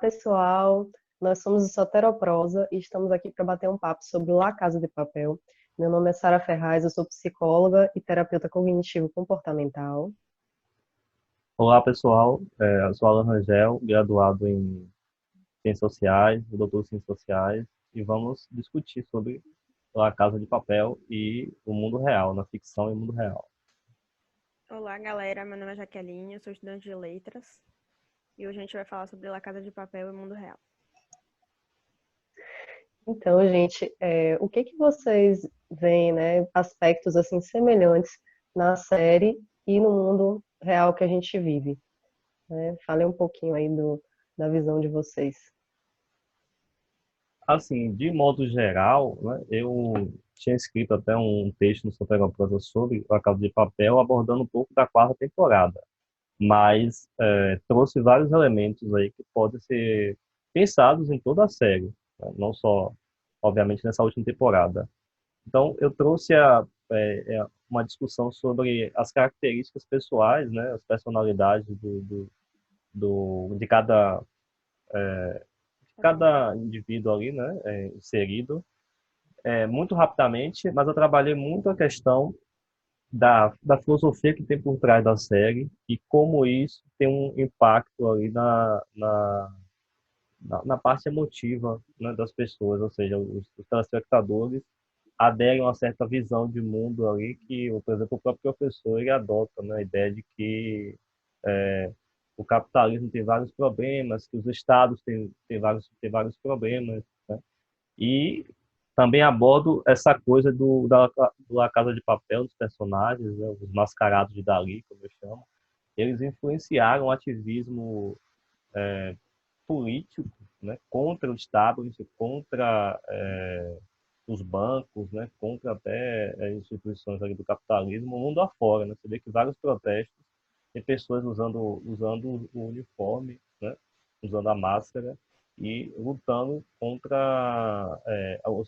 pessoal. Nós somos o Soteroprosa e estamos aqui para bater um papo sobre La Casa de Papel. Meu nome é Sara Ferraz, eu sou psicóloga e terapeuta cognitivo-comportamental. Olá, pessoal. Eu sou Alan Rangel, graduado em Ciências Sociais, doutor em Ciências Sociais, e vamos discutir sobre a Casa de Papel e o mundo real, na ficção e o mundo real. Olá, galera. Meu nome é Jaqueline, eu sou estudante de letras e hoje a gente vai falar sobre La Casa de Papel e o mundo real. Então, gente, o que que vocês veem, né, aspectos assim semelhantes na série e no mundo real que a gente vive, né? Falem um pouquinho aí da visão de vocês. Assim, de modo geral, né, eu tinha escrito até um texto no Soteroprosa sobre a Casa de Papel, abordando um pouco da quarta temporada, mas trouxe vários elementos aí que podem ser pensados em toda a série, né, não só, obviamente, nessa última temporada. Então, eu trouxe uma discussão sobre as características pessoais, né, as personalidades de cada indivíduo ali, né, inserido, muito rapidamente, mas eu trabalhei muito a questão da filosofia que tem por trás da série e como isso tem um impacto ali na parte emotiva, né, das pessoas, ou seja, os telespectadores aderem a uma certa visão de mundo ali que, por exemplo, o próprio professor ele adota, né, a ideia de que o capitalismo tem vários problemas, que os estados têm vários problemas, né? E também abordo essa coisa do La Casa de Papel, dos personagens, né, os mascarados de Dali, como eu chamo. Eles influenciaram o ativismo político, né, contra o Estado, contra os bancos, né, contra até as instituições ali do capitalismo, o mundo afora, né? Você vê que vários protestos tem pessoas usando o uniforme, né, usando a máscara e lutando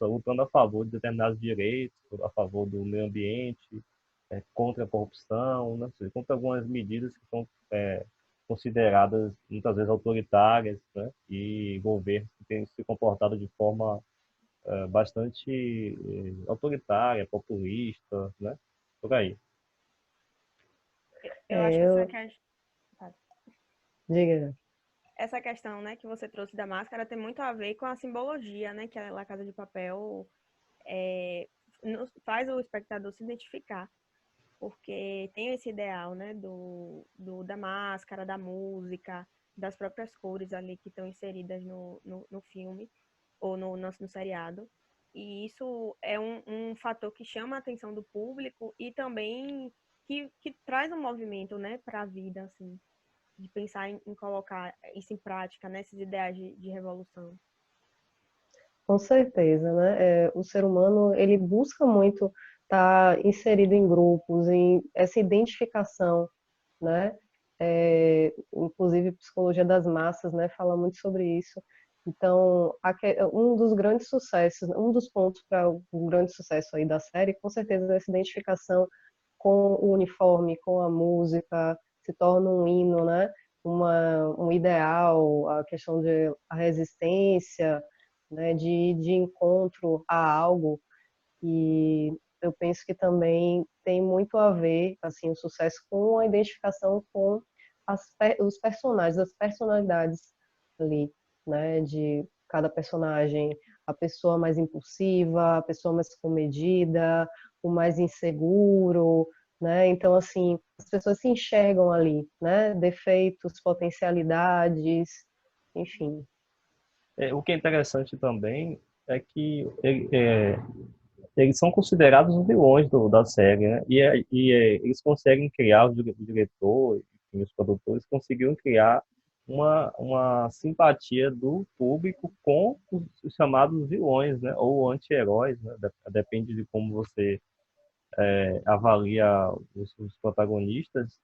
lutando a favor de determinados direitos, a favor do meio ambiente, contra a corrupção, né, ou seja, contra algumas medidas que são consideradas muitas vezes autoritárias, né, e governos que têm se comportado de forma bastante autoritária, populista, né? Por aí. Eu acho que Eu, tá. diga. Essa questão, né, que você trouxe da máscara tem muito a ver com a simbologia, né, que a La Casa de Papel é, faz o espectador se identificar, porque tem esse ideal, né, da máscara, da música, das próprias cores ali que estão inseridas no filme ou no seriado. E isso é um fator que chama a atenção do público e também que traz um movimento, né, para a vida, assim, de pensar em colocar isso em prática, né, esses ideais de revolução. Com certeza, né? O ser humano, ele busca muito estar inserido em grupos, em essa identificação, né? Inclusive, psicologia das massas, né? Fala muito sobre isso. Então, um dos grandes sucessos, um dos pontos para o grande sucesso aí da série, com certeza, é essa identificação com o uniforme, com a música, se torna um hino, né? Um ideal, a questão de a resistência, né? De encontro a algo. E eu penso que também tem muito a ver, assim, o sucesso com a identificação com os personagens, as personalidades ali, né? De cada personagem, a pessoa mais impulsiva, a pessoa mais comedida, o mais inseguro, né? Então, assim, as pessoas se enxergam ali, né? Defeitos, potencialidades, enfim. O que é interessante também é que eles são considerados os vilões da série, né? Eles conseguem criar, o diretor, enfim, os produtores conseguiram criar uma simpatia do público com os chamados vilões, né? Ou anti-heróis, né? Depende de como você avalia os protagonistas.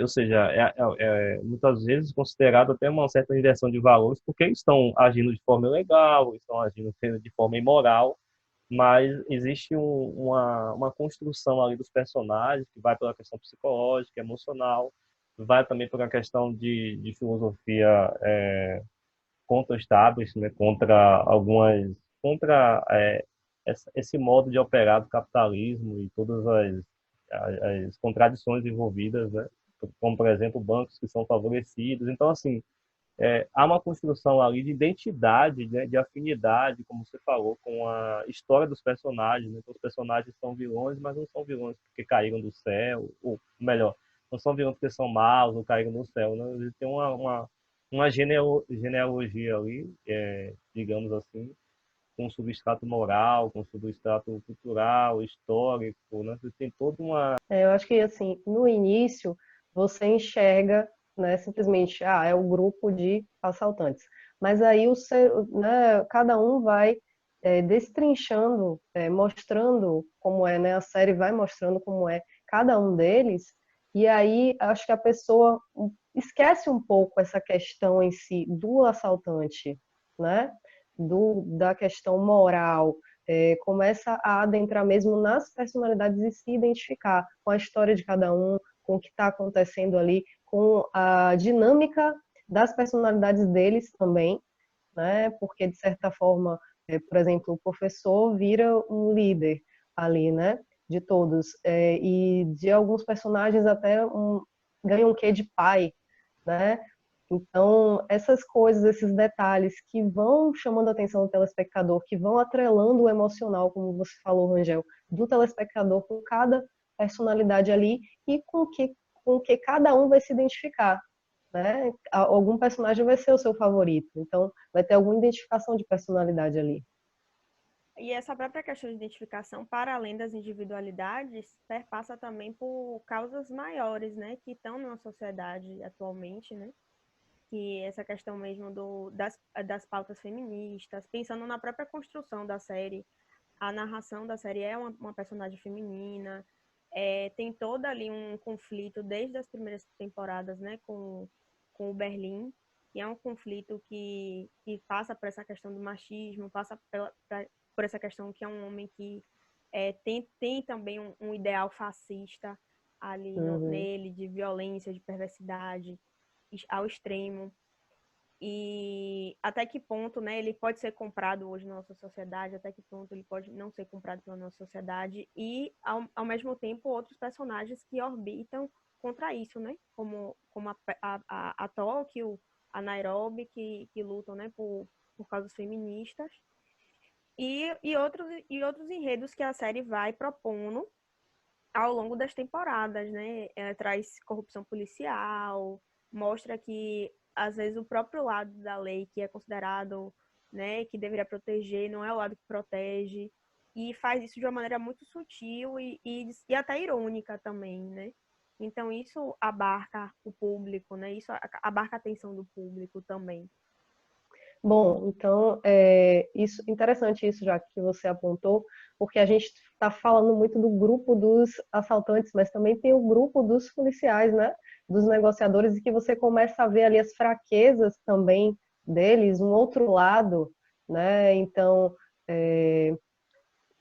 Ou seja, muitas vezes considerado até uma certa inversão de valores, porque eles estão agindo de forma ilegal, eles estão agindo de forma imoral, mas existe uma construção ali dos personagens que vai pela questão psicológica, emocional, vai também pela questão de filosofia contra o establishment, contra esse modo de operar do capitalismo e todas as contradições envolvidas, né? Como, por exemplo, bancos que são favorecidos. Então, assim, há uma construção ali de identidade, né, de afinidade, como você falou, com a história dos personagens. Né? Então, os personagens são vilões, mas não são vilões porque caíram do céu, ou melhor, não são vilões porque são maus ou caíram do céu. Né? Eles têm uma genealogia ali, digamos assim, com um substrato moral, com um substrato cultural, histórico. Né? Você tem toda uma... Eu acho que, assim, no início, você enxerga, né, simplesmente, é o grupo de assaltantes. Mas aí, né, cada um vai destrinchando, mostrando como é, né, a série vai mostrando como é cada um deles, e aí acho que a pessoa esquece um pouco essa questão em si do assaltante, né, da questão moral, começa a adentrar mesmo nas personalidades e se identificar com a história de cada um, com o que está acontecendo ali, com a dinâmica das personalidades deles também, né? Porque, de certa forma, por exemplo, o professor vira um líder ali, né? De todos. E de alguns personagens até ganha um quê de pai, né? Então, essas coisas, esses detalhes que vão chamando a atenção do telespectador, que vão atrelando o emocional, como você falou, Rangel, do telespectador com cada personalidade ali e com que cada um vai se identificar, né? Algum personagem vai ser o seu favorito, então vai ter alguma identificação de personalidade ali. E essa própria questão de identificação, para além das individualidades, perpassa também por causas maiores, né, que estão na sociedade atualmente, né? Que essa questão mesmo das pautas feministas, pensando na própria construção da série, a narração da série é uma personagem feminina, tem todo ali um conflito desde as primeiras temporadas, né, com o Berlim, que é um conflito que passa por essa questão do machismo, passa por essa questão que é um homem que tem também um ideal fascista ali nele, de violência, de perversidade ao extremo. E até que ponto, né, ele pode ser comprado hoje na nossa sociedade, até que ponto ele pode não ser comprado pela nossa sociedade, e ao mesmo tempo outros personagens que orbitam contra isso, né, como a Tóquio, a Nairobi, que lutam, né, por causas feministas, e outros enredos que a série vai propondo ao longo das temporadas, né? Traz corrupção policial, mostra que às vezes o próprio lado da lei que é considerado, né, que deveria proteger, não é o lado que protege, e faz isso de uma maneira muito sutil e até irônica também, né? Então isso abarca o público, né? Isso abarca a atenção do público também. Bom, então, interessante isso já que você apontou, porque a gente está falando muito do grupo dos assaltantes, mas também tem o grupo dos policiais, né? Dos negociadores, e que você começa a ver ali as fraquezas também deles, um outro lado, né? Então,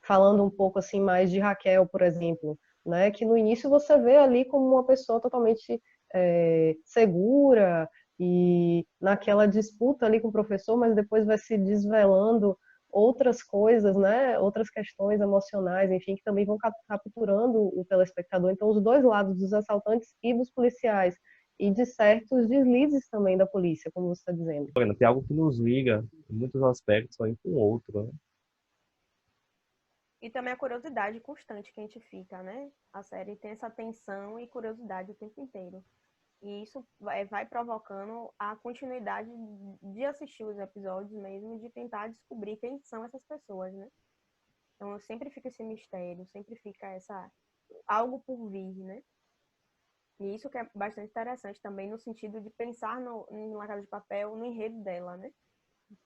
falando um pouco assim mais de Raquel, por exemplo, né? Que no início você vê ali como uma pessoa totalmente segura e naquela disputa ali com o professor, mas depois vai se desvelando outras coisas, né? Outras questões emocionais, enfim, que também vão capturando o telespectador. Então, os dois lados, dos assaltantes e dos policiais, e de certos deslizes também da polícia, como você está dizendo. Tem algo que nos liga em muitos aspectos um com o outro, né? E também a curiosidade constante que a gente fica, né? A série tem essa tensão e curiosidade o tempo inteiro. E isso vai provocando a continuidade de assistir os episódios mesmo e de tentar descobrir quem são essas pessoas, né? Então sempre fica esse mistério, sempre fica algo por vir, né? E isso que é bastante interessante também no sentido de pensar em La Casa de Papel, no enredo dela, né?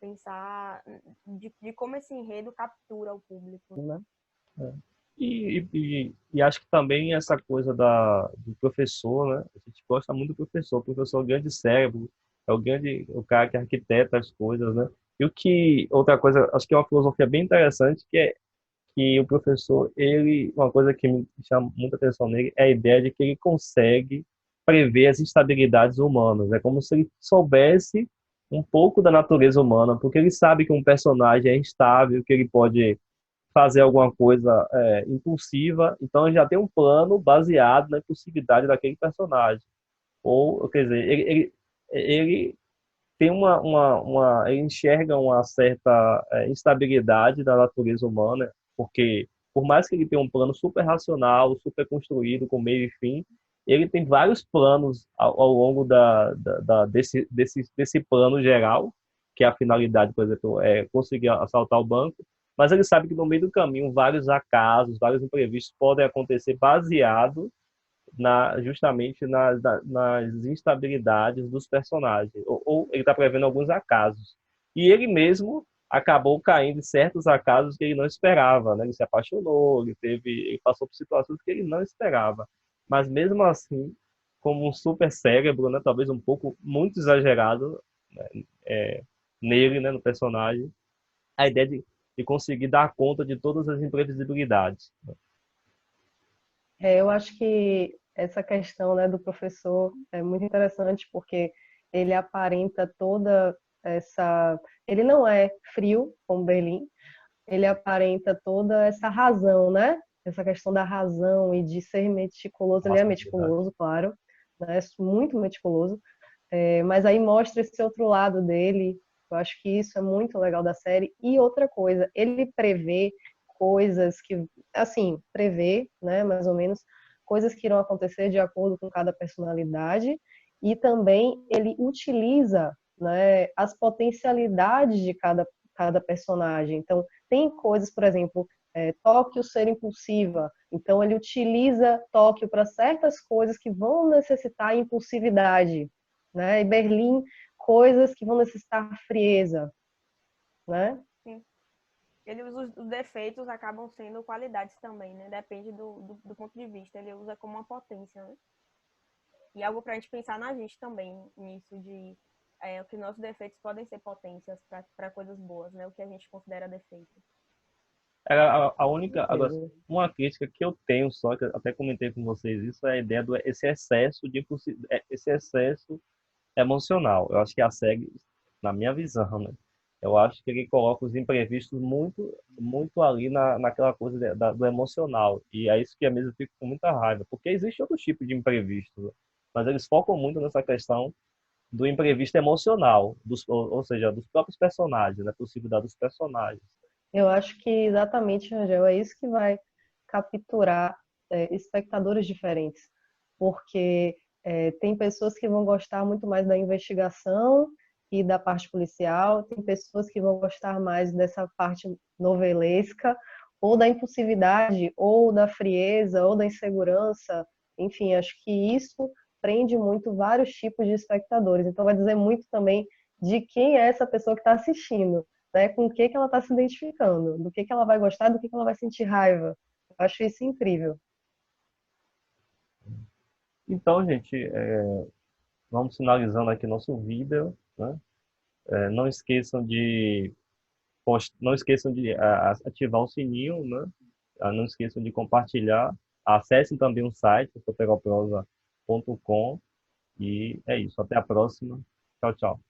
Pensar de como esse enredo captura o público, né? É. E acho que também essa coisa do professor, né? A gente gosta muito do professor. O professor é o grande cérebro, o cara que arquiteta as coisas, né? Outra coisa, acho que é uma filosofia bem interessante, que é que o professor, uma coisa que me chama muita atenção nele é a ideia de que ele consegue prever as instabilidades humanas. É como se ele soubesse um pouco da natureza humana, porque ele sabe que um personagem é instável, que ele pode fazer alguma coisa impulsiva, então ele já tem um plano baseado na impulsividade daquele personagem. Ou, quer dizer, ele tem ele enxerga uma certa instabilidade da natureza humana, porque por mais que ele tenha um plano super racional, super construído, com meio e fim, ele tem vários planos ao longo desse plano geral, que é a finalidade, por exemplo, é conseguir assaltar o banco, mas ele sabe que no meio do caminho vários acasos, vários imprevistos podem acontecer baseado justamente nas instabilidades dos personagens. Ou ele está prevendo alguns acasos. E ele mesmo acabou caindo em certos acasos que ele não esperava, né? Ele se apaixonou, ele passou por situações que ele não esperava. Mas mesmo assim, como um super cérebro, né? Talvez um pouco muito exagerado, né? Nele, né? No personagem, a ideia de conseguir dar conta de todas as imprevisibilidades. Eu acho que essa questão, né, do professor é muito interessante porque ele aparenta toda essa. Ele não é frio, como Berlim, ele aparenta toda essa razão, né? Essa questão da razão e de ser meticuloso. Ele é Racionalidade. meticuloso, claro, né? Muito meticuloso. Mas aí mostra esse outro lado dele. Eu acho que isso é muito legal da série. E outra coisa, ele prevê coisas que, assim, prevê, né, mais ou menos, coisas que irão acontecer de acordo com cada personalidade. E também ele utiliza, né, as potencialidades de cada personagem. Então, tem coisas, por exemplo, Tóquio ser impulsiva. Então, ele utiliza Tóquio para certas coisas que vão necessitar impulsividade, né? E Berlim, coisas que vão necessitar frieza, né? Sim. Ele usa os defeitos, acabam sendo qualidades também, né? Depende do ponto de vista. Ele usa como uma potência, né? E algo para a gente pensar na gente também, nisso de o que nossos defeitos podem ser potências para coisas boas, né? O que a gente considera defeito. Era a Com única, agora, certeza. uma crítica que eu tenho só, que eu até comentei com vocês, isso é a ideia do esse excesso emocional. Eu acho que a série, na minha visão, né? Eu acho que ele coloca os imprevistos muito ali naquela coisa do emocional. E é isso que às vezes eu fico com muita raiva, porque existe outro tipo de imprevisto, né? Mas eles focam muito nessa questão do imprevisto emocional, ou seja, dos próprios personagens, né? Possibilidade dos personagens. Eu acho que exatamente, Angel, é isso que vai capturar espectadores diferentes, porque tem pessoas que vão gostar muito mais da investigação e da parte policial, tem pessoas que vão gostar mais dessa parte novelesca, ou da impulsividade, ou da frieza, ou da insegurança. Enfim, acho que isso prende muito vários tipos de espectadores. Então, vai dizer muito também de quem é essa pessoa que está assistindo, né? Com o que que ela está se identificando, do que ela vai gostar, do que ela vai sentir raiva. Eu acho isso incrível. Então, gente, vamos finalizando aqui nosso vídeo, né? Não esqueçam de não esqueçam de ativar o sininho, né? Não esqueçam de compartilhar. Acessem também o site soteroprosa.com e é isso. Até a próxima. Tchau, tchau.